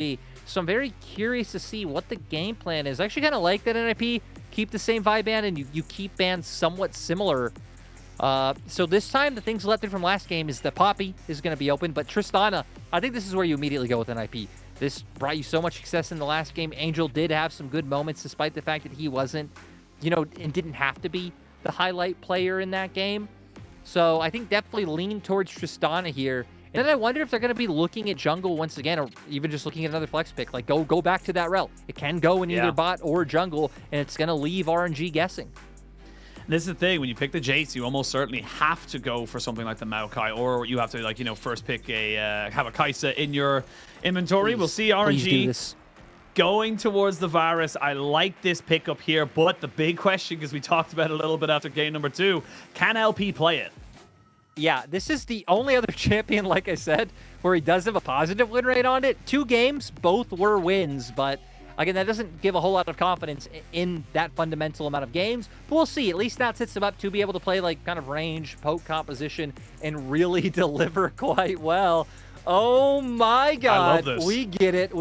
So I'm very curious to see what the game plan is. I actually kind of like that NIP keep the same vibe band and you keep bands somewhat similar. So this time, the things left in from last game is that Poppy is going to be open, but Tristana, I think this is where you immediately go with NIP. This brought you so much success in the last game. Angel did have some good moments, despite the fact that he wasn't, and didn't have to be the highlight player in that game. So I think definitely lean towards Tristana here. And then I wonder if they're going to be looking at jungle once again, or even just looking at another flex pick. Like, go back to that rel. It can go in either bot or jungle, and it's going to leave RNG guessing. This is the thing, when you pick the Jace, you almost certainly have to go for something like the Maokai, or you have to, first pick have a Kai'Sa in your inventory. We'll see RNG going towards the Varus. I like this pickup here, but the big question, because we talked about it a little bit after game number 2, can LP play it? Yeah, this is the only other champion, like I said, where he does have a positive win rate on it. 2 games, both were wins, but again, that doesn't give a whole lot of confidence in that fundamental amount of games. But we'll see. At least that sets him up to be able to play like kind of range, poke composition, and really deliver quite well. Oh my God. I love this. We get it.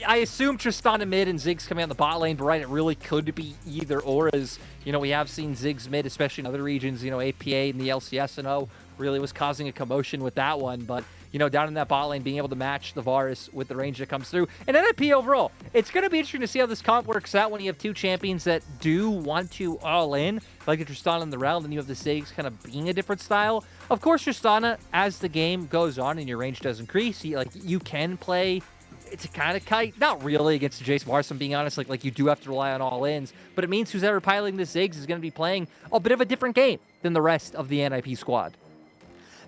I assume Tristana mid and Ziggs coming on the bot lane, but right, it really could be either or, as we have seen Ziggs mid, especially in other regions. APA and the LCS really was causing a commotion with that one, but down in that bot lane, being able to match the Varus with the range that comes through. And NIP overall, it's going to be interesting to see how this comp works out when you have 2 champions that do want to all in, like the Tristana and the Rel, and you have the Ziggs kind of being a different style. Of course, Tristana, as the game goes on and your range does increase, you can play. It's a kind of kite, not really against the Jace Varus, I'm being honest. Like you do have to rely on all-ins, but it means who's ever piloting the Ziggs is going to be playing a bit of a different game than the rest of the NIP squad.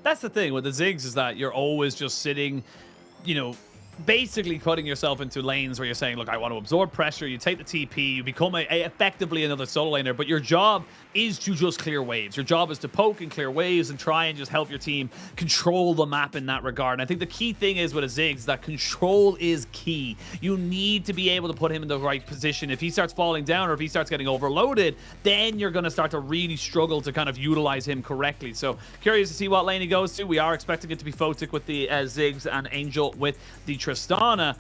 That's the thing with the Ziggs, is that you're always just sitting, basically putting yourself into lanes where you're saying, look, I want to absorb pressure. You take the TP, you become effectively another solo laner, but your job is to just clear waves. Your job is to poke and clear waves and try and just help your team control the map in that regard. And I think the key thing is with a Ziggs that control is key. You need to be able to put him in the right position. If he starts falling down or if he starts getting overloaded, then you're going to start to really struggle to kind of utilize him correctly. So curious to see what lane he goes to. We are expecting it to be Photic with the Ziggs and Angel with the Tristana,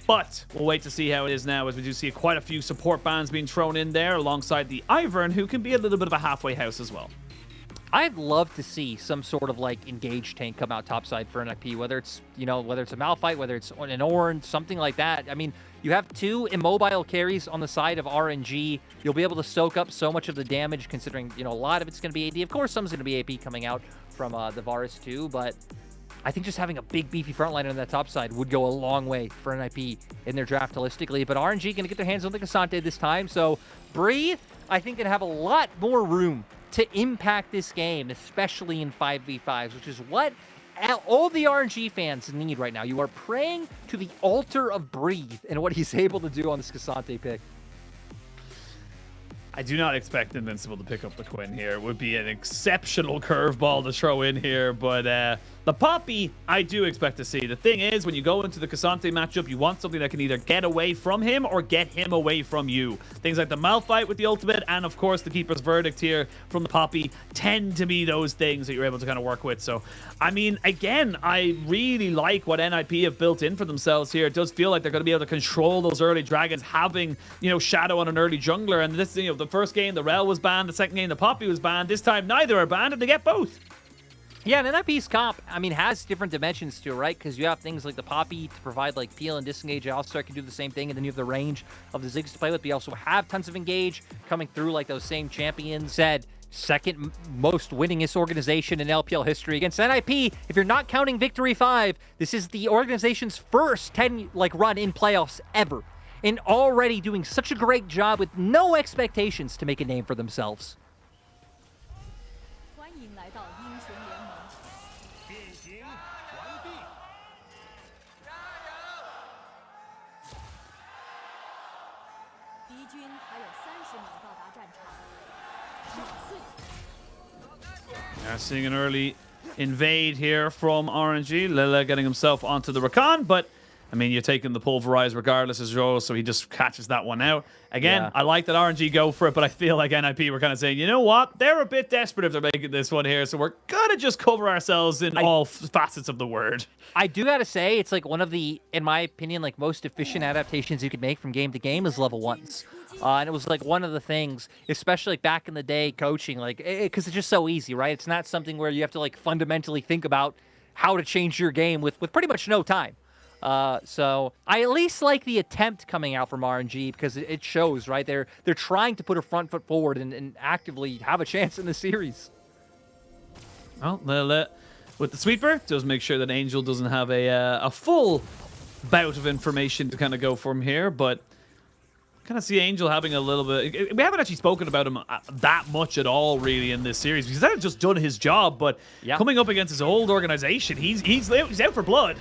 but we'll wait to see how it is now, as we do see quite a few support bans being thrown in there alongside the Ivern, who can be a little bit of a halfway house as well. I'd love to see some sort of engaged tank come out topside for NIP, whether it's whether it's a Malphite, whether it's an Orange, something like that. I mean, you have 2 immobile carries on the side of RNG. You'll be able to soak up so much of the damage, considering a lot of it's going to be AD. Of course, some's going to be AP coming out from the Varus too, but I think just having a big, beefy frontliner on that top side would go a long way for NIP in their draft holistically. But RNG going to get their hands on the Cassante this time. So Breathe, I think, can have a lot more room to impact this game, especially in 5v5s, which is what all the RNG fans need right now. You are praying to the altar of Breathe and what he's able to do on this Cassante pick. I do not expect Invincible to pick up the Quinn here. It would be an exceptional curveball to throw in here, but the Poppy, I do expect to see. The thing is, when you go into the Cassante matchup, you want something that can either get away from him or get him away from you. Things like the Malphite with the ultimate, and of course the Keeper's Verdict here from the Poppy tend to be those things that you're able to kind of work with. So, I mean, again, I really like what NIP have built in for themselves here. It does feel like they're going to be able to control those early dragons, having, Shadow on an early jungler. And this, the first game, the Rel was banned. The second game, the Poppy was banned. This time, neither are banned, and they get both. Yeah, and NIP's comp, I mean, has different dimensions to it, right? Because you have things like the Poppy to provide peel and disengage. Also, can do the same thing, and then you have the range of the Ziggs to play with. But you also have tons of engage coming through, like those same champions. Said second most winningest organization in LPL history against NIP. If you're not counting Victory 5, this is the organization's first 10 run in playoffs ever, and already doing such a great job with no expectations to make a name for themselves. Yeah, seeing an early invade here from RNG. Lila getting himself onto the Rakan, but I mean, you're taking the pulverize regardless as Zhuo, so he just catches that one out. Again, Yeah. I like that RNG go for it, but I feel like NIP were kind of saying, you know what? They're a bit desperate if they're making this one here, so we're going to just cover ourselves in all facets of the word. I do gotta say, it's like one of the, in my opinion, like most efficient adaptations you could make from game to game is level 1s. And it was like one of the things, especially like back in the day coaching, like, because it's just so easy, right? It's not something where you have to like fundamentally think about how to change your game with pretty much no time. So I at least like the attempt coming out from RNG because it shows, right? They're trying to put a front foot forward and actively have a chance in the series. Well, with the sweeper, does make sure that Angel doesn't have a full bout of information to kind of go from here, but kind of see Angel having a little bit. We haven't actually spoken about him that much at all, really, in this series because they've just done his job. But coming up against his old organization, he's out for blood.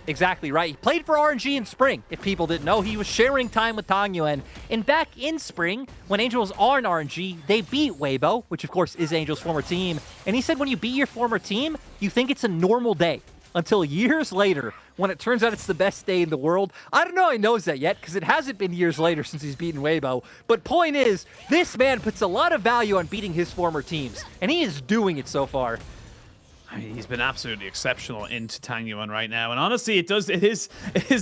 Exactly right. He played for RNG in spring. If people didn't know, he was sharing time with Tangyuan. And back in spring, when Angel was on RNG, they beat LvMao, which of course is Angel's former team. And he said when you beat your former team, you think it's a normal day. Until years later, when it turns out it's the best day in the world. I don't know how he knows that yet, because it hasn't been years later since he's beaten LvMao. But point is, this man puts a lot of value on beating his former teams. And he is doing it so far. I mean, he's been absolutely exceptional into Tangyuan right now, and honestly, it is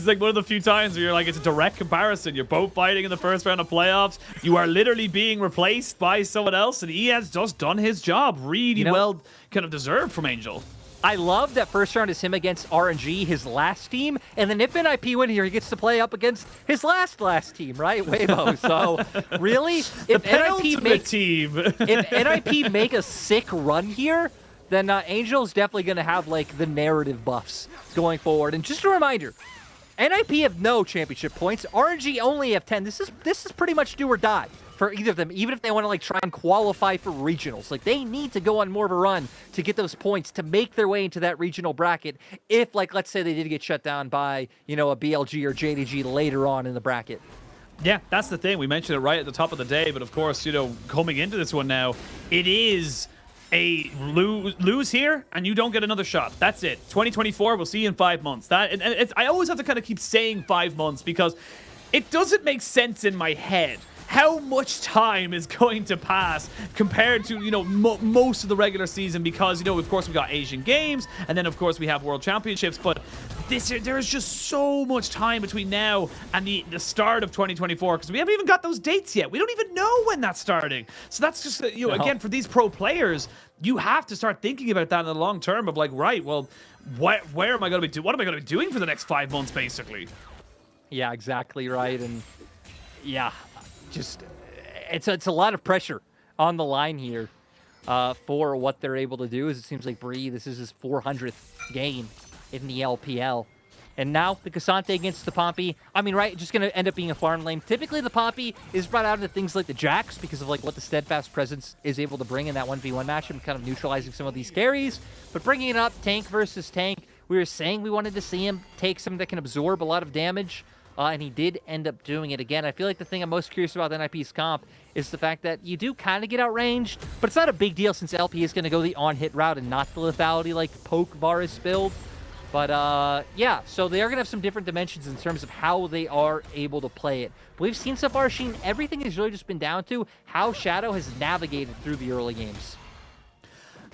like one of the few times where you're like, it's a direct comparison. You're both fighting in the first round of playoffs. You are literally being replaced by someone else, and he has just done his job really well, kind of deserved from Angel. I love that first round is him against RNG, his last team, and then if NIP win here, he gets to play up against his last team, right? LvMao. So really, if NIP make a sick run here, then Angel's definitely going to have like the narrative buffs going forward. And just a reminder, NIP have no championship points. RNG only have 10. This is pretty much do or die for either of them, even if they want to like try and qualify for regionals. Like they need to go on more of a run to get those points to make their way into that regional bracket. If like, let's say they did get shut down by, a BLG or JDG later on in the bracket. Yeah, that's the thing. We mentioned it right at the top of the day, but of course, coming into this one now, it is a lose here and you don't get another shot. That's it. 2024, we'll see you in 5 months. I always have to kind of keep saying 5 months because it doesn't make sense in my head how much time is going to pass compared to most of the regular season because of course we got Asian games and then of course we have World Championships, but there is just so much time between now and the start of 2024 because we haven't even got those dates yet. We don't even know when that's starting. So that's just again, for these pro players, you have to start thinking about that in the long term of like, right, well, where am I going to be what am I going to be doing for the next 5 months basically? Yeah, exactly right. And yeah, just it's a lot of pressure on the line here for what they're able to do. As it seems like Bree, this is his 400th game in the LPL. And now the Cassante against the Pompey. I mean, right, just going to end up being a farm lane. Typically, the Pompey is brought out into things like the Jax because of like what the Steadfast presence is able to bring in that 1v1 matchup, kind of neutralizing some of these carries. But bringing it up, tank versus tank, we were saying we wanted to see him take something that can absorb a lot of damage. And he did end up doing it again. I feel like the thing I'm most curious about the NIP's comp is the fact that you do kind of get outranged, but it's not a big deal since LP is going to go the on-hit route and not the lethality like Poke Varus build. But yeah, so they are going to have some different dimensions in terms of how they are able to play it. But we've seen so far, Sheen, everything has really just been down to how Shadow has navigated through the early games.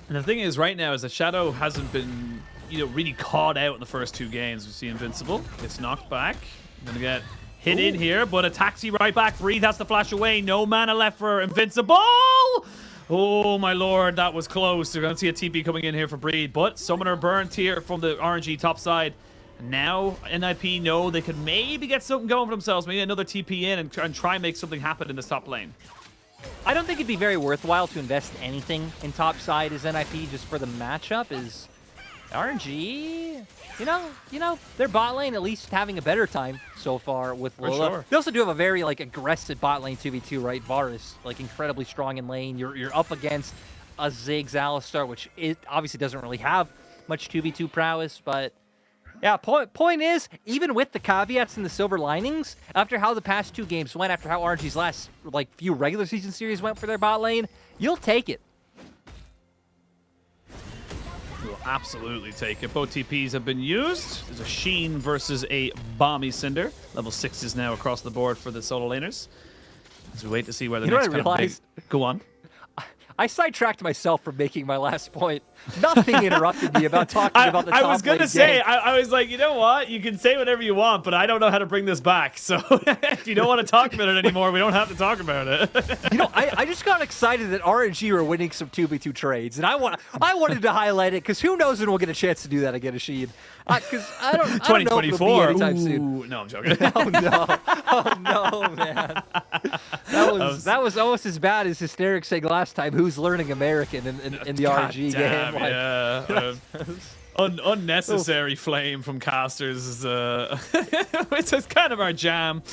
And the thing is right now is that Shadow hasn't been, really caught out in the first 2 games. We see Invincible gets knocked back. Gonna get hit in here, but a taxi right back. Breathe has to flash away. No mana left for Invincible. Oh my lord, that was close. We're gonna see a TP coming in here for Breed, but Summoner burnt here from the RNG top side. Now NIP know they could maybe get something going for themselves. Maybe another TP in and try and make something happen in this top lane. I don't think it'd be very worthwhile to invest anything in top side as NIP just for the matchup. Is RNG, their bot lane at least having a better time so far with Lola. Sure. They also do have a very aggressive bot lane 2v2, right? Varus, incredibly strong in lane. You're up against a Ziggs Alistar, which it obviously doesn't really have much 2v2 prowess, but yeah, point is, even with the caveats and the silver linings, after how the past 2 games went, after how RNG's last few regular season series went for their bot lane, you'll take it. absolutely take it. Both TPs have been used. There's a Sheen versus a Bomby Cinder. Level 6s now across the board for the solo laners. As we wait to see where the next kind of big... Go on. I sidetracked myself from making my last point. Nothing interrupted me about talking about the top I was going to lane say, game. I was like, you know what? You can say whatever you want, but I don't know how to bring this back. So if you don't want to talk about it anymore, we don't have to talk about it. You know, I just got excited that RNG were winning some 2v2 trades, and I wanted to highlight it because who knows when we'll get a chance to do that again, Ashid. Because I don't know if it'll be anytime soon. No, I'm joking. Oh no, man. That was almost as bad as Hysteric saying last time, who's learning American in the RNG game. Like, yeah. Unnecessary flame from casters is which is kind of our jam.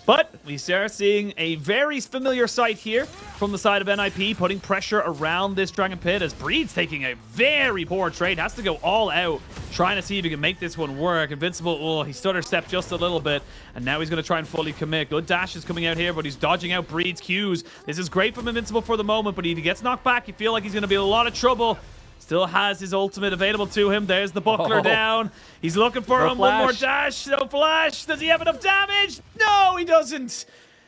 But we start seeing a very familiar sight here from the side of NIP, putting pressure around this Dragon Pit as Breed's taking a very poor trade. Has to go all out, trying to see if he can make this one work. Invincible, oh, he stutter stepped just a little bit, and now he's going to try and fully commit. Good dash is coming out here, but he's dodging out Breed's Qs. This is great from Invincible for the moment, but if he gets knocked back, you feel like he's going to be in a lot of trouble. Still has his ultimate available to him. There's the buckler down. He's looking for him. One more dash. No flash. Does he have enough damage? No, he doesn't.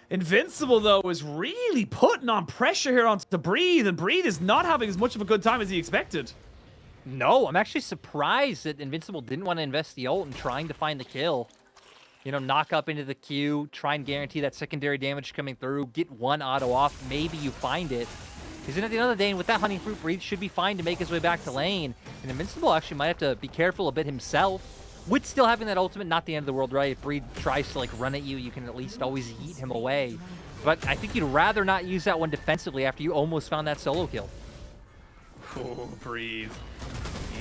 Invincible, though, is really putting on pressure here onto Breed, and Breed is not having as much of a good time as he expected. No, I'm actually surprised that Invincible didn't want to invest the ult in trying to find the kill. You know, knock up into the Q, try and guarantee that secondary damage coming through, get one auto off, maybe you find it. Because at the end of the day, with that Honey Fruit, Breed should be fine to make his way back to lane. And Invincible actually might have to be careful a bit himself. With still having that ultimate, not the end of the world, right? If Breed tries to, like, run at you, you can at least always yeet him away. But I think you'd rather not use that one defensively after you almost found that solo kill. Oh, Breed.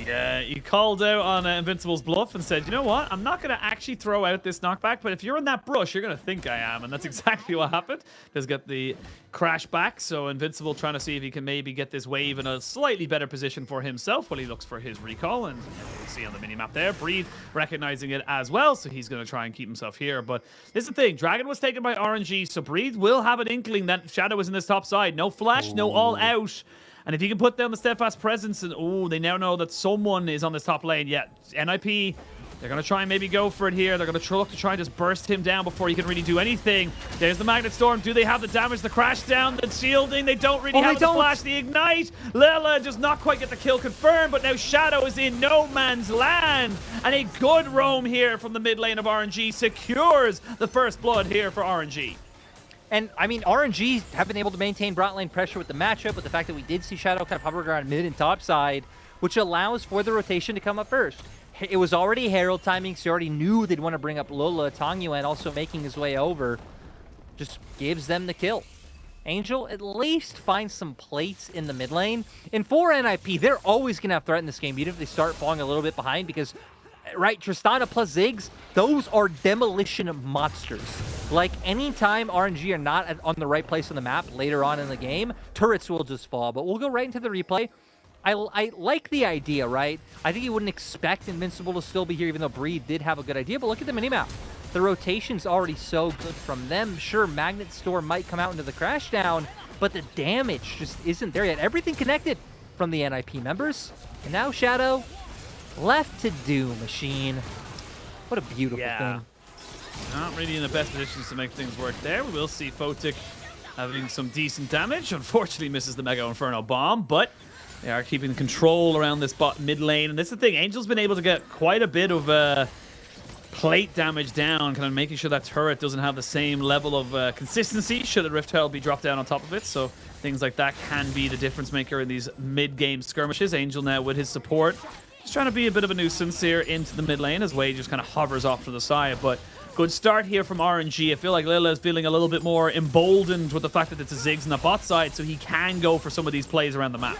Yeah, he called out on Invincible's bluff and said, you know what? I'm not going to actually throw out this knockback, but if you're in that brush, you're going to think I am. And that's exactly what happened. Does get the crash back. So Invincible trying to see if he can maybe get this wave in a slightly better position for himself while he looks for his recall. And we'll see on the minimap there. Breed recognizing it as well. So he's going to try and keep himself here. But this is the thing. Dragon was taken by RNG. So Breed will have an inkling that Shadow is in this top side. No flash, no all out. And if he can put down the steadfast presence, and oh, they now know that someone is on this top lane. Yeah, NIP, they're going to try and maybe go for it here. They're going to look to try and just burst him down before he can really do anything. There's the Magnet Storm. Do they have the damage, the crash down, the shielding? They don't really have the flash, the ignite. Lela does not quite get the kill confirmed, but now Shadow is in no man's land. And a good roam here from the mid lane of RNG secures the first blood here for RNG. And, I mean, RNG have been able to maintain bot lane pressure with the matchup, with the fact that we did see Shadow kind of hovering around mid and top side, which allows for the rotation to come up first. It was already Herald timing, so you already knew they'd want to bring up Lola. Tangyuan also making his way over. Just gives them the kill. Angel at least finds some plates in the mid lane. And for NIP, they're always going to have threat in this game, even if they start falling a little bit behind, because right, Tristana plus Ziggs, those are demolition monsters. Like, anytime RNG are not on the right place on the map later on in the game, turrets will just fall. But we'll go right into the replay. I like the idea, right? I think you wouldn't expect Invincible to still be here, even though Breed did have a good idea. But look at the minimap. The rotation's already so good from them. Sure, Magnet Storm might come out into the crash down, but the damage just isn't there yet. Everything connected from the NIP members. And now Shadow left to do Machine. What a beautiful thing. Not really in the best positions to make things work there. We will see Photic having some decent damage. Unfortunately misses the Mega Inferno bomb, but they are keeping control around this bot mid lane. And this is the thing, Angel's been able to get quite a bit of plate damage down, kind of making sure that turret doesn't have the same level of consistency should a Rift Herald be dropped down on top of it. So things like that can be the difference maker in these mid-game skirmishes. Angel now with his support, just trying to be a bit of a nuisance here into the mid lane as Wade just kind of hovers off to the side. But good start here from RNG. I feel like Lila is feeling a little bit more emboldened with the fact that it's a Ziggs on the bot side, so he can go for some of these plays around the map.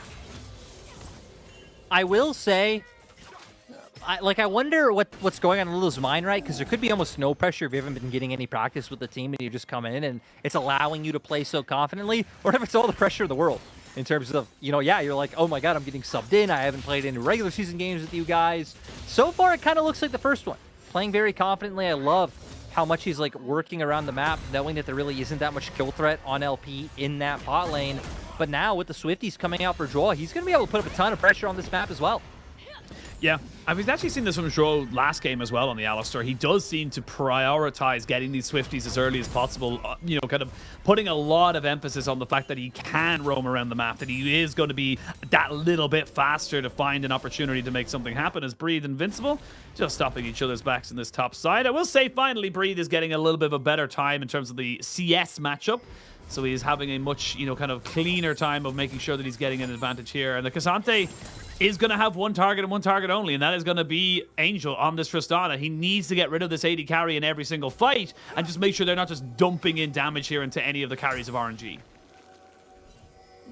I will say, I wonder what's going on in Lila's mind, right? Because there could be almost no pressure if you haven't been getting any practice with the team and you just come in and it's allowing you to play so confidently, or if it's all the pressure in the world in terms of, you know, yeah, you're like, oh my God, I'm getting subbed in. I haven't played any regular season games with you guys. So far, it kind of looks like the first one. Playing very confidently. I love how much he's like working around the map, knowing that there really isn't that much kill threat on LP in that bot lane. But now with the Swifties coming out for Zhuo, he's going to be able to put up a ton of pressure on this map as well. Yeah, I've actually seen this from Zhuo last game as well on the Alistar. He does seem to prioritize getting these Swifties as early as possible, you know, kind of putting a lot of emphasis on the fact that he can roam around the map, that he is going to be that little bit faster to find an opportunity to make something happen. As Breathe Invincible just stopping each other's backs in this top side. I will say finally Breathe is getting a little bit of a better time in terms of the CS matchup. So he's having a much, you know, kind of cleaner time of making sure that he's getting an advantage here. And the Cassante is going to have one target and one target only, and that is going to be Angel on this Tristana. He needs to get rid of this AD carry in every single fight and just make sure they're not just dumping in damage here into any of the carries of RNG.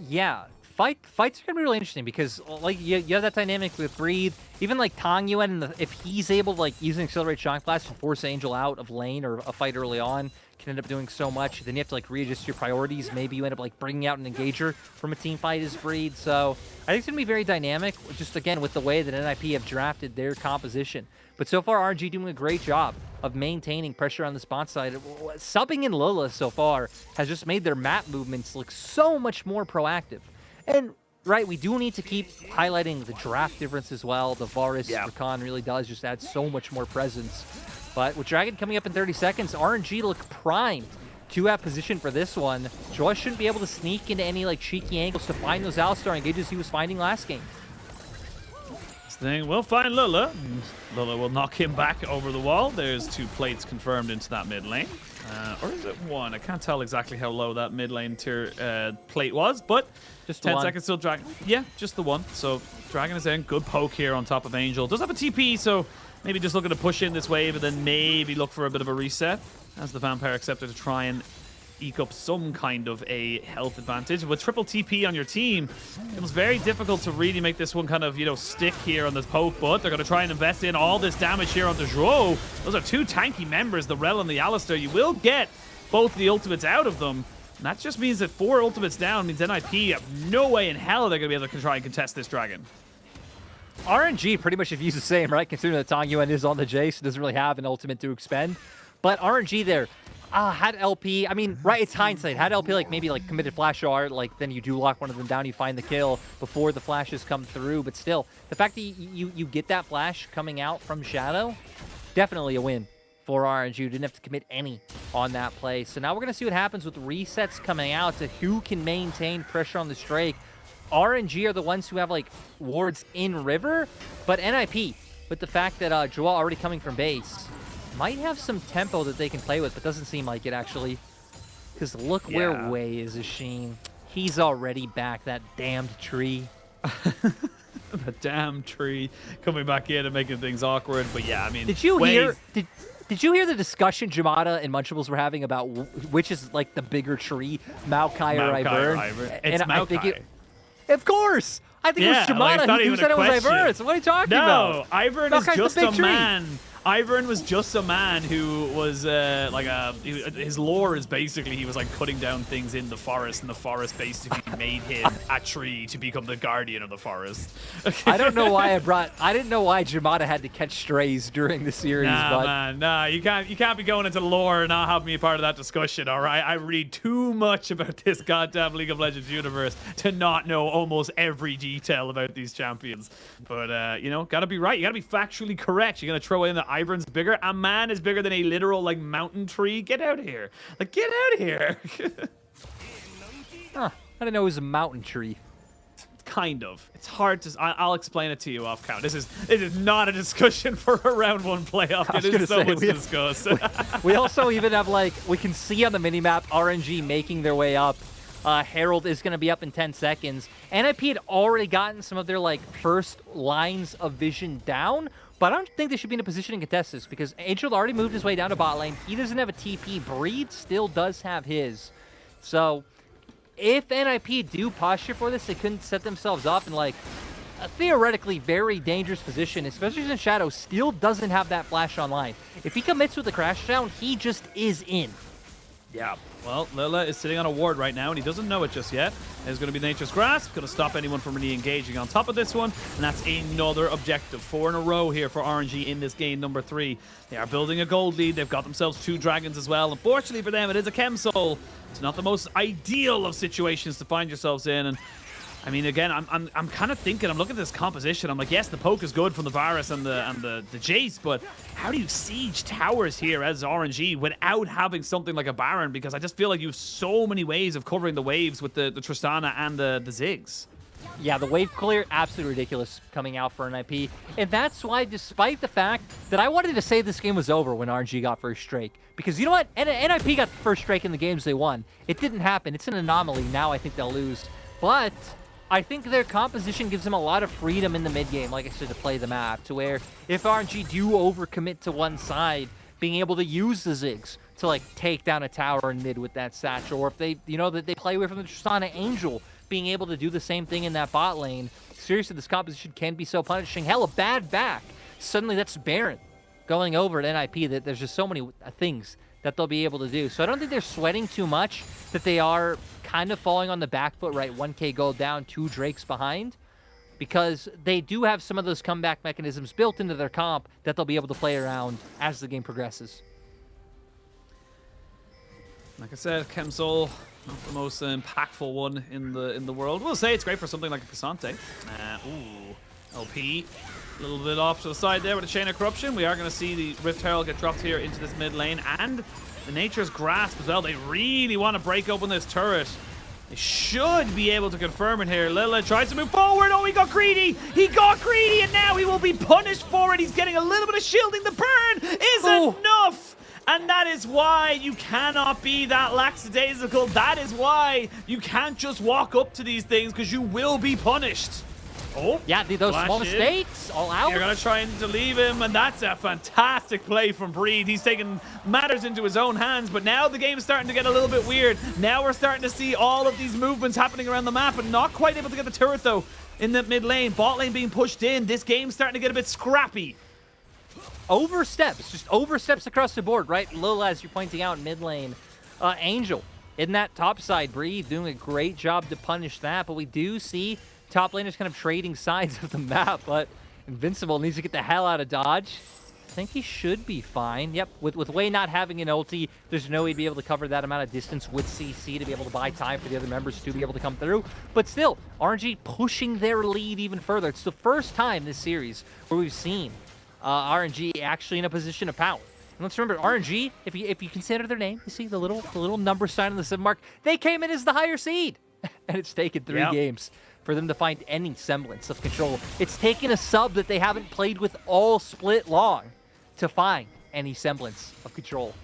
Yeah, fights are going to be really interesting because like you have that dynamic with Breathe. Even like Tangyuan, if he's able to like use an Accelerate Shock Blast to force Angel out of lane or a fight early on, can end up doing so much. Then you have to like readjust your priorities. Maybe you end up like bringing out an engager from a team fight as Breed. So I think it's gonna be very dynamic. Just again with the way that NIP have drafted their composition. But so far RNG doing a great job of maintaining pressure on the spawn side. Subbing in Lola so far has just made their map movements look so much more proactive. And right, we do need to keep highlighting the draft difference as well. The Varus Rakan really does just add so much more presence. But with Dragon coming up in 30 seconds, RNG look primed to have position for this one. Zhuo shouldn't be able to sneak into any like cheeky angles to find those Alistar engages he was finding last game. This thing will find Lula. Lula will knock him back over the wall. There's 2 plates confirmed into that mid lane. Or is it 1? I can't tell exactly how low that mid lane tier plate was, but just 10 seconds still Dragon. Yeah, just the 1. So Dragon is in. Good poke here on top of Angel. Does have a TP, so maybe just looking to push in this wave and then maybe look for a bit of a reset as the Vampire Acceptor to try and eke up some kind of a health advantage. With triple TP on your team, it was very difficult to really make this one kind of, you know, stick here on this poke, but they're going to try and invest in all this damage here onto Zhuo. Those are 2 tanky members, the Rel and the Alistar. You will get both the ultimates out of them. And that just means that 4 ultimates down means NIP have no way in hell they're going to be able to try and contest this Dragon. RNG pretty much views the same, right? Considering that Tangyuan is on the Jace, doesn't really have an ultimate to expend. But RNG there, had LP, I mean, right, it's hindsight. Had LP like maybe like committed flash art, like then you do lock one of them down, you find the kill before the flashes come through. But still, the fact that you get that flash coming out from Shadow, definitely a win for RNG. You didn't have to commit any on that play. So now we're going to see what happens with resets coming out to who can maintain pressure on the Drake. RNG are the ones who have like wards in river, but NIP, with the fact that Zhuo already coming from base, might have some tempo that they can play with, but doesn't seem like it actually. Because look where Wei is, Sheen. He's already back, that damned tree. The damn tree coming back in and making things awkward. But yeah, I mean, did you hear? Did you hear the discussion Jamada and Munchables were having about which is like the bigger tree, Maokai or Ivern? It's Maokai. Of course! I think it was Jamada who said it was Ivern. So what are you talking about? No, Ivern is just a man. Ivern was just a man who was his lore is basically he was like cutting down things in the forest, and the forest basically made him a tree to become the guardian of the forest. I don't know why I didn't know why Jamada had to catch strays during the series. Nah, you can't be going into lore and not having me a part of that discussion. All right, I read too much about this goddamn League of Legends universe to not know almost every detail about these champions. But you know, gotta be right. You gotta be factually correct. You're gonna throw in the Ivern's bigger. A man is bigger than a literal like mountain tree. Get out of here! Like get out of here! Huh, I didn't know it was a mountain tree. Kind of. It's hard to. I'll explain it to you off count. This is not a discussion for a round 1 playoff. It is so much to discuss. We also even have like we can see on the minimap RNG making their way up. Herald is going to be up in 10 seconds. NIP had already gotten some of their like first lines of vision down, but I don't think they should be in a position to contest this because Angel already moved his way down to bot lane. He doesn't have a TP. Breed still does have his. So if NIP do posture for this, they couldn't set themselves up in like a theoretically very dangerous position, especially since Shadow still doesn't have that flash online. If he commits with the crash down, he just is in. Yeah, well, Lila is sitting on a ward right now, and he doesn't know it just yet. There's going to be Nature's Grasp, going to stop anyone from really engaging on top of this one, and that's another objective. 4 in a row here for RNG in this game number 3. They are building a gold lead. They've got themselves 2 dragons as well. Unfortunately for them, it is a Chem Soul. It's not the most ideal of situations to find yourselves in, and I mean, again, I'm kind of thinking, I'm looking at this composition. I'm like, yes, the poke is good from the Varus and the Jace, but how do you siege towers here as RNG without having something like a Baron? Because I just feel like you have so many ways of covering the waves with the Tristana and the Ziggs. Yeah, the wave clear, absolutely ridiculous coming out for NIP. And that's why, despite the fact that I wanted to say this game was over when RNG got first strike, because you know what? NIP got the first strike in the games they won. It didn't happen. It's an anomaly. Now I think they'll lose. But I think their composition gives them a lot of freedom in the mid game, like I said, to play the map, to where if RNG do overcommit to one side, being able to use the Ziggs to like take down a tower in mid with that satchel, or if they, you know, that they play away from the Tristana Angel, being able to do the same thing in that bot lane. Seriously, this composition can be so punishing. Hell, a bad back. Suddenly that's Baron going over at NIP. That there's just so many things that they'll be able to do. So I don't think they're sweating too much, that they are kind of falling on the back foot, right? 1K gold down, 2 Drakes behind, because they do have some of those comeback mechanisms built into their comp that they'll be able to play around as the game progresses. Like I said, Chemsol, not the most impactful one in the world. We'll say it's great for something like a Cassante. Ooh, LP, a little bit off to the side there with a Chain of Corruption. We are going to see the Rift Herald get dropped here into this mid lane, and the Nature's Grasp as well. They really want to break open this turret. They should be able to confirm it here. Lila tries to move forward. Oh, he got greedy. He got greedy, and now he will be punished for it. He's getting a little bit of shielding. The burn is enough. And that is why you cannot be that lackadaisical. That is why you can't just walk up to these things, because you will be punished. Oh, yeah, those small mistakes, all out. You're going to try and leave him, and that's a fantastic play from Breed. He's taking matters into his own hands, but now the game's starting to get a little bit weird. Now we're starting to see all of these movements happening around the map, and not quite able to get the turret, though, in the mid lane. Bot lane being pushed in. This game's starting to get a bit scrappy. Oversteps, just oversteps across the board, right? Lil, as you're pointing out, mid lane. Angel in that top side, Breathe doing a great job to punish that, but we do see top laners kind of trading sides of the map, but Invincible needs to get the hell out of dodge. I think he should be fine. Yep, with Wei not having an ulti, there's no way he'd be able to cover that amount of distance with CC to be able to buy time for the other members to be able to come through. But still, RNG pushing their lead even further. It's the first time this series where we've seen RNG actually in a position of power. And let's remember, RNG, if you consider their name, you see the little number sign on the 7 mark, they came in as the higher seed. And it's taken 3 games for them to find any semblance of control. It's taken a sub that they haven't played with all split long to find any semblance of control.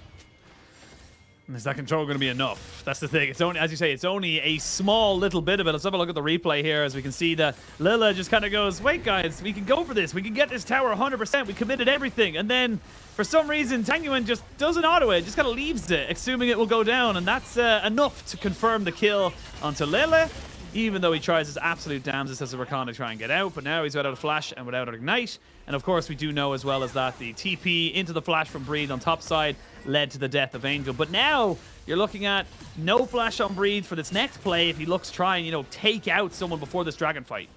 Is that control going to be enough? That's the thing. It's only, as you say, it's only a small little bit of it. Let's have a look at the replay here as we can see that Lila just kind of goes, wait guys, we can go for this. We can get this tower 100%. We committed everything. And then for some reason, Tangyuan just doesn't auto it. Just kind of leaves it, assuming it will go down. And that's enough to confirm the kill onto Lila, even though he tries his absolute damnedest as a Rakan to try and get out. But now he's without a flash and without an ignite. And of course, we do know as well as that the TP into the flash from Breed on top side led to the death of Angel. But now you're looking at no flash on Breed for this next play if he looks to try and, you know, take out someone before this dragon fight.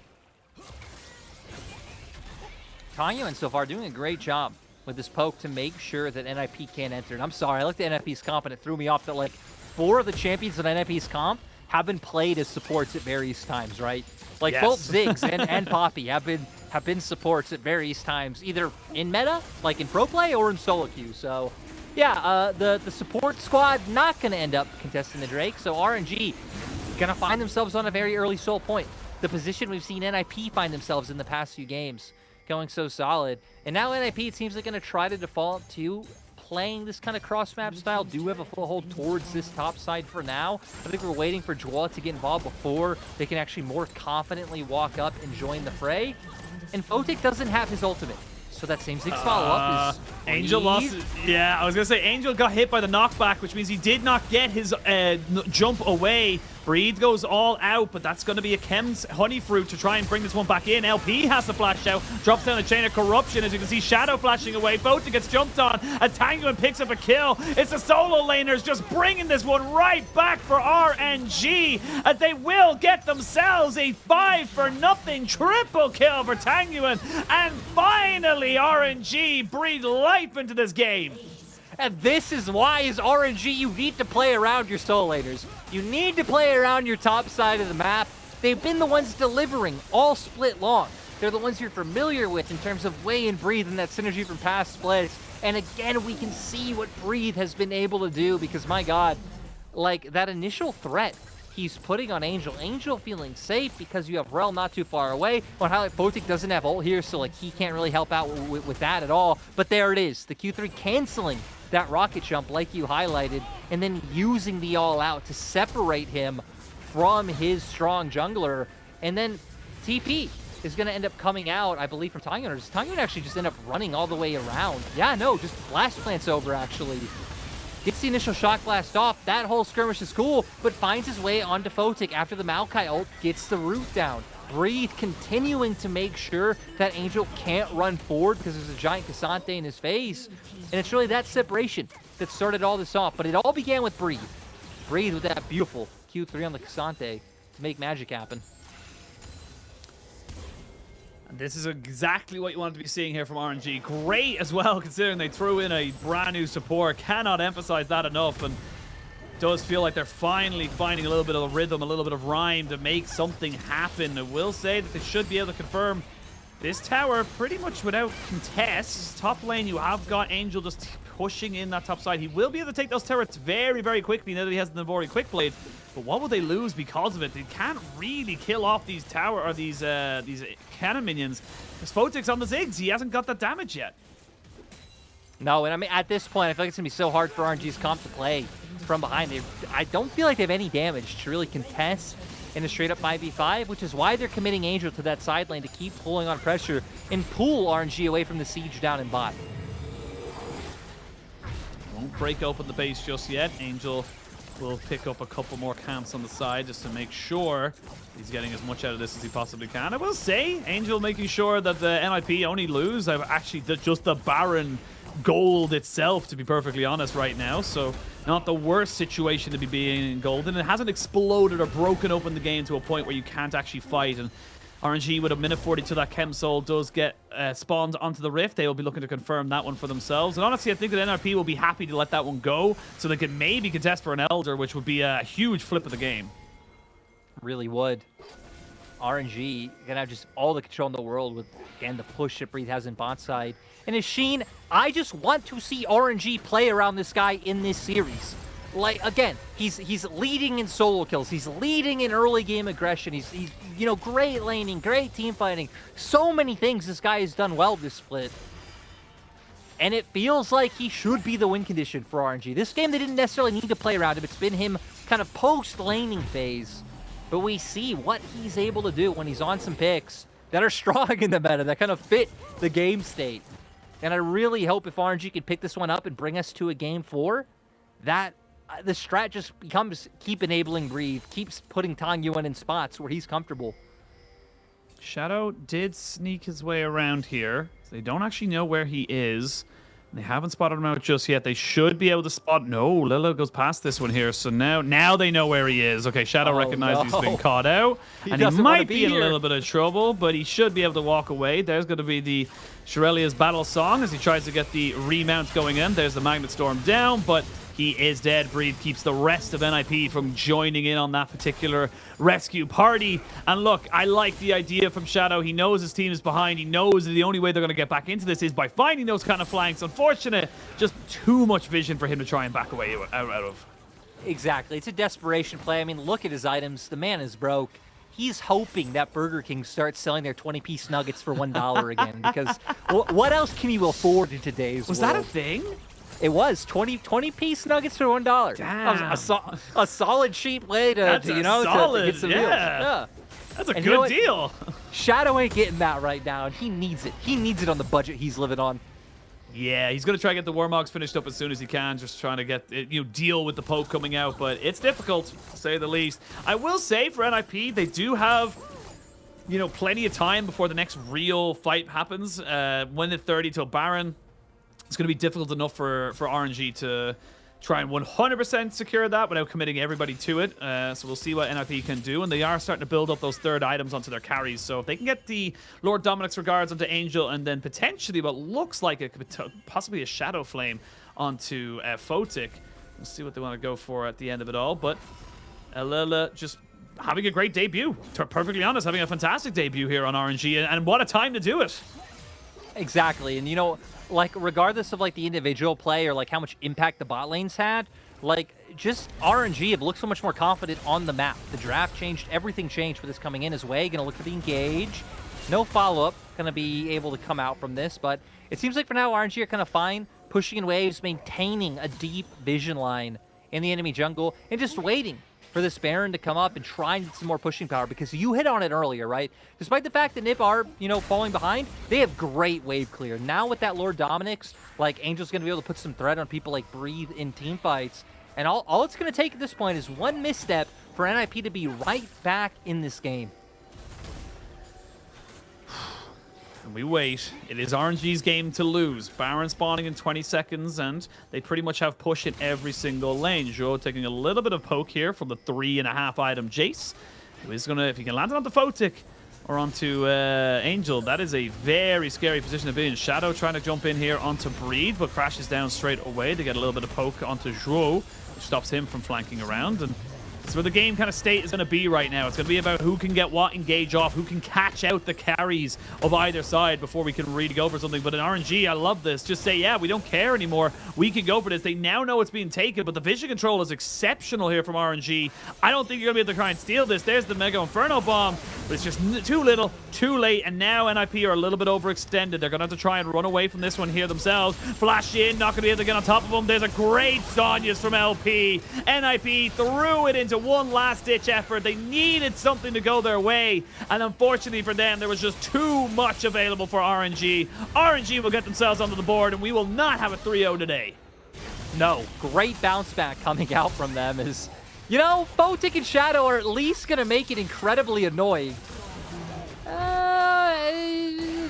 Tangyuan so far doing a great job with this poke to make sure that NIP can't enter. And I'm sorry, I looked at NIP's comp and it threw me off that like 4 of the champions of NIP's comp have been played as supports at various times, right? Like both Ziggs and Poppy have been supports at various times, either in meta, like in pro play, or in solo queue. So yeah, the support squad not going to end up contesting the Drake, so RNG going to find themselves on a very early soul point. The position we've seen NIP find themselves in the past few games, going so solid. And now NIP, it seems like going to try to default to playing this kind of cross-map style, do have a foothold towards this top side for now. I think we're waiting for Zhuo to get involved before they can actually more confidently walk up and join the fray. And Photic doesn't have his ultimate, so that same Ziggs follow-up is Angel lost. Yeah, I was going to say Angel got hit by the knockback, which means he did not get his jump away. Breed goes all out, but that's going to be a Chem's Honey Fruit to try and bring this one back in. LP has to flash out, drops down the Chain of Corruption. As you can see, Shadow flashing away. Photic gets jumped on, and Tangyuan picks up a kill. It's the solo laners just bringing this one right back for RNG, and they will get themselves a 5-0 triple kill for Tangyuan. And finally, RNG breathe life into this game. And this is why, as RNG, you need to play around your solo laners. You need to play around your top side of the map. They've been the ones delivering all split long. They're the ones you're familiar with in terms of Wei and Breathe and that synergy from past splits. And again, we can see what Breathe has been able to do because, my God, like that initial threat he's putting on Angel. Angel feeling safe because you have Rel not too far away. On how like, Photic doesn't have ult here, so like he can't really help out with that at all. But there it is, the Q3 canceling that rocket jump like you highlighted, and then using the all out to separate him from his strong jungler. And then TP is going to end up coming out, I believe, from Tangyuan. Or does Tangyuan actually just end up running all the way around? Yeah, no, just Blast Plant's over, actually. Gets the initial shock blast off. That whole skirmish is cool, but finds his way onto Photic after the Maokai ult gets the root down. Breathe continuing to make sure that Angel can't run forward because there's a giant Cassante in his face. And it's really that separation that started all this off. But it all began with Breathe. Breathe with that beautiful Q3 on the Cassante to make magic happen. This is exactly what you want to be seeing here from RNG. Great as well, considering they threw in a brand new support. Cannot emphasize that enough, and does feel like they're finally finding a little bit of rhythm, a little bit of rhyme to make something happen. I will say that they should be able to confirm this tower pretty much without contest. Top lane, you have got Angel just pushing in that top side. He will be able to take those turrets very, very quickly now that he has the Navori Quick Blade. But what will they lose because of it? They can't really kill off these tower or these cannon minions. Because Photic's on the Ziggs. He hasn't got that damage yet. No, and I mean, at this point, I feel like it's going to be so hard for RNG's comp to play from behind. I don't feel like they have any damage to really contest in a straight-up 5v5, which is why they're committing Angel to that side lane to keep pulling on pressure and pull RNG away from the siege down in bot. Won't break open the base just yet. Angel will pick up a couple more camps on the side just to make sure he's getting as much out of this as he possibly can. I will say, Angel making sure that the NIP only lose. I've actually just the Baron gold itself, to be perfectly honest, right now. So not the worst situation to be being in golden. It hasn't exploded or broken open the game to a point where you can't actually fight. And RNG with a minute 42 that Chem Soul does get spawned onto the Rift. They will be looking to confirm that one for themselves. And honestly, I think that NRP will be happy to let that one go so they can maybe contest for an Elder, which would be a huge flip of the game. Really would. RNG gonna have just all the control in the world with, again, the push that Breathe has in bot side. And Sheen, I just want to see RNG play around this guy in this series. Like, again, he's leading in solo kills. He's leading in early game aggression. He's you know, great laning, great team fighting. So many things this guy has done well this split. And it feels like he should be the win condition for RNG. This game, they didn't necessarily need to play around him. It's been him kind of post-laning phase. But we see what he's able to do when he's on some picks that are strong in the meta, that kind of fit the game state. And I really hope if RNG can pick this one up and bring us to a game 4, that the strat just becomes keep enabling Breathe, keeps putting Tangyuan in spots where he's comfortable. Shadow did sneak his way around here. They don't actually know where he is. They haven't spotted him out just yet. They should be able to spot. No, Lilo goes past this one here. So now they know where he is. Okay, Shadow recognizes he's been caught out. And he might be in a little bit of trouble, but he should be able to walk away. There's going to be the Shirelia's battle song as he tries to get the remount going in. There's the Magnet Storm down, but he is dead. Breathe keeps the rest of NIP from joining in on that particular rescue party. And look, I like the idea from Shadow. He knows his team is behind. He knows that the only way they're going to get back into this is by finding those kind of flanks. Unfortunate, just too much vision for him to try and back away out of. Exactly. It's a desperation play. I mean, look at his items. The man is broke. He's hoping that Burger King starts selling their 20-piece nuggets for $1 again, because what else can you afford in today's world? Was that a thing? It was 20-piece nuggets for $1. Damn. A solid cheap way to get some deals. Yeah. That's a good deal. Shadow ain't getting that right now, and he needs it. He needs it on the budget he's living on. Yeah, he's going to try to get the Warmogs finished up as soon as he can, just trying to get deal with the poke coming out, but it's difficult, to say the least. I will say for NIP, they do have plenty of time before the next real fight happens. 1:30 till Baron. It's going to be difficult enough for RNG to try and 100% secure that without committing everybody to it. So we'll see what NIP can do. And they are starting to build up those third items onto their carries. So if they can get the Lord Dominic's Regards onto Angel and then potentially what looks like it could possibly a Shadow Flame onto Photic, we'll see what they want to go for at the end of it all. But Alela just having a great debut. To be perfectly honest, having a fantastic debut here on RNG, and what a time to do it. Exactly, and you know, like regardless of like the individual play or like how much impact the bot lanes had, like just RNG have looked so much more confident on the map. The draft changed, everything changed for this coming in his way. Gonna look for the engage. No follow-up gonna be able to come out from this, but it seems like for now RNG are kind of fine, pushing in waves, maintaining a deep vision line in the enemy jungle, and just waiting for this Baron to come up and try and get some more pushing power, because you hit on it earlier, right? Despite the fact that NiP are, you know, falling behind, they have great wave clear. Now with that Lord Dominic's, like, Angel's going to be able to put some threat on people like Breathe in team fights. And all it's going to take at this point is one misstep for NIP to be right back in this game. And we wait. It is RNG's game to lose. Baron spawning in 20 seconds, and they pretty much have push in every single lane. Zhuo taking a little bit of poke here from the 3.5 item Jace. Who is going to, if he can land it onto Photic or onto Angel, that is a very scary position to be in. Shadow trying to jump in here onto Breed, but crashes down straight away to get a little bit of poke onto Zhuo, which stops him from flanking around. And that's where the game kind of state is going to be right now. It's going to be about who can get what engage off, who can catch out the carries of either side before we can really go for something. But in RNG, I love this. Just say, yeah, we don't care anymore. We can go for this. They now know it's being taken, but the vision control is exceptional here from RNG. I don't think you're going to be able to try and steal this. There's the Mega Inferno Bomb, but it's just too little, too late, and now NIP are a little bit overextended. They're going to have to try and run away from this one here themselves. Flash in, not going to be able to get on top of them. There's a great Sonya's from LP. NIP threw it into one last-ditch effort. They needed something to go their way, and unfortunately for them, there was just too much available for RNG. RNG will get themselves onto the board, and we will not have a 3-0 today. No, great bounce back coming out from them is, you know, Photic and Shadow are at least going to make it incredibly annoying.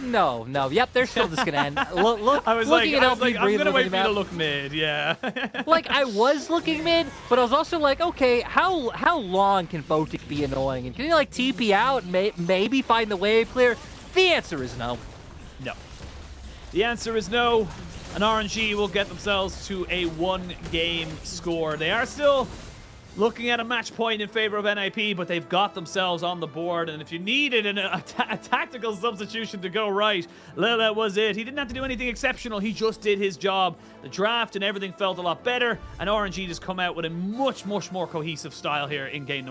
No. Yep, they're still just going to end. I was like, I'm going to wait for you to look mid, yeah. Like, I was looking mid, but I was also like, okay, how long can Photic be annoying? And can you, like, TP out and maybe find the wave clear? The answer is no. No. The answer is no, and RNG will get themselves to a 1-game score. They are still looking at a match point in favor of NIP, but they've got themselves on the board. And if you needed a tactical substitution to go right, that was it. He didn't have to do anything exceptional. He just did his job. The draft and everything felt a lot better, and RNG just come out with a much more cohesive style here in game number